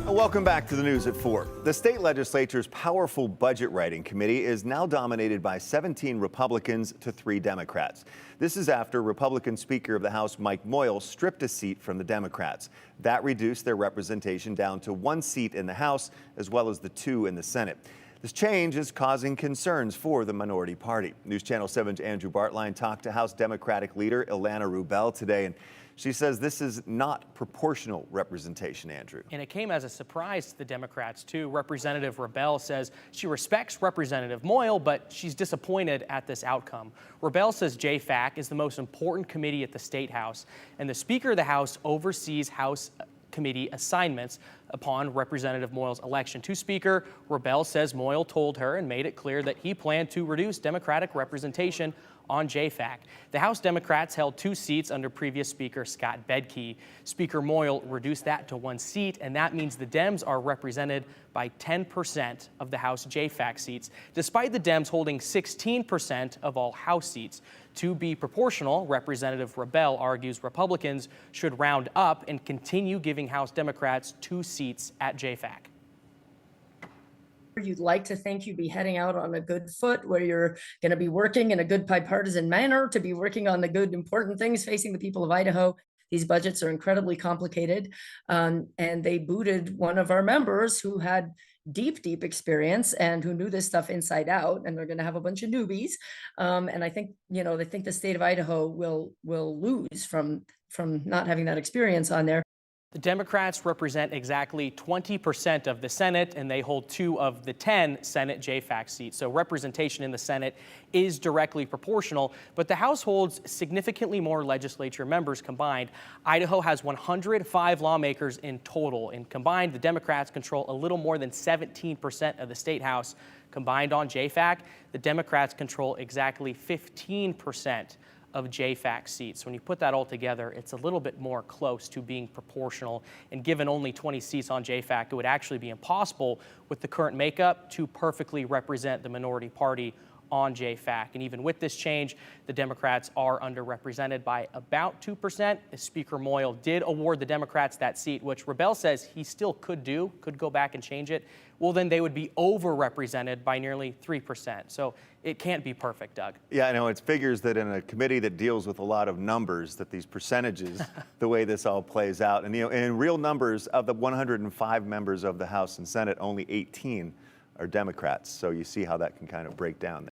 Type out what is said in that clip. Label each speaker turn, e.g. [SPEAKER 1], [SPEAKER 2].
[SPEAKER 1] Welcome back to the news at 4. The state legislature's powerful budget writing committee is now dominated by 17 Republicans to 3 Democrats. This is after Republican Speaker of the House Mike Moyle stripped a seat from the Democrats. That reduced their representation down to 1 seat in the House, as well as the 2 in the Senate. This change is causing concerns for the minority party. News Channel 7's Andrew Bartline talked to House Democratic leader Ilana Rubel today, and she says this is not proportional representation, Andrew.
[SPEAKER 2] And it came as a surprise to the Democrats, too. Representative Rubel says she respects Representative Moyle, but she's disappointed at this outcome. Rubel says JFAC is the most important committee at the State House, and the Speaker of the House oversees House committee assignments upon Representative Moyle's election to Speaker. Rubel says Moyle told her and made it clear that he planned to reduce Democratic representation on JFAC. The House Democrats held 2 seats under previous Speaker Scott Bedke. Speaker Moyle reduced that to 1 seat, and that means the Dems are represented by 10% of the House JFAC seats, despite the Dems holding 16% of all House seats. To be proportional, Representative Rubel argues Republicans should round up and continue giving House Democrats 2 seats at JFAC.
[SPEAKER 3] You'd like to think you'd be heading out on a good foot where you're going to be working in a good bipartisan manner to be working on the good, important things facing the people of Idaho. These budgets are incredibly complicated, and they booted one of our members who had deep experience and who knew this stuff inside out, and they're going to have a bunch of newbies. And I think, they think the state of Idaho will lose from not having that experience on there.
[SPEAKER 2] The Democrats represent exactly 20% of the Senate, and they hold 2 of the 10 Senate JFAC seats. So representation in the Senate is directly proportional, but the House holds significantly more legislature members combined. Idaho has 105 lawmakers in total, and combined, the Democrats control a little more than 17% of the State House. Combined on JFAC, the Democrats control exactly 15% of JFAC seats. When you put that all together, it's a little bit more close to being proportional. And given only 20 seats on JFAC, it would actually be impossible with the current makeup to perfectly represent the minority party on JFAC. And even with this change, the Democrats are underrepresented by about 2%. Speaker Moyle did award the Democrats that seat, which Rubel says he still could go back and change it. Well, then they would be overrepresented by nearly 3%. So it can't be perfect, Doug.
[SPEAKER 1] Yeah, I know. It figures that in a committee that deals with a lot of numbers, that these percentages, the way this all plays out. And, in real numbers, of the 105 members of the House and Senate, only 18 are Democrats. So you see how that can kind of break down.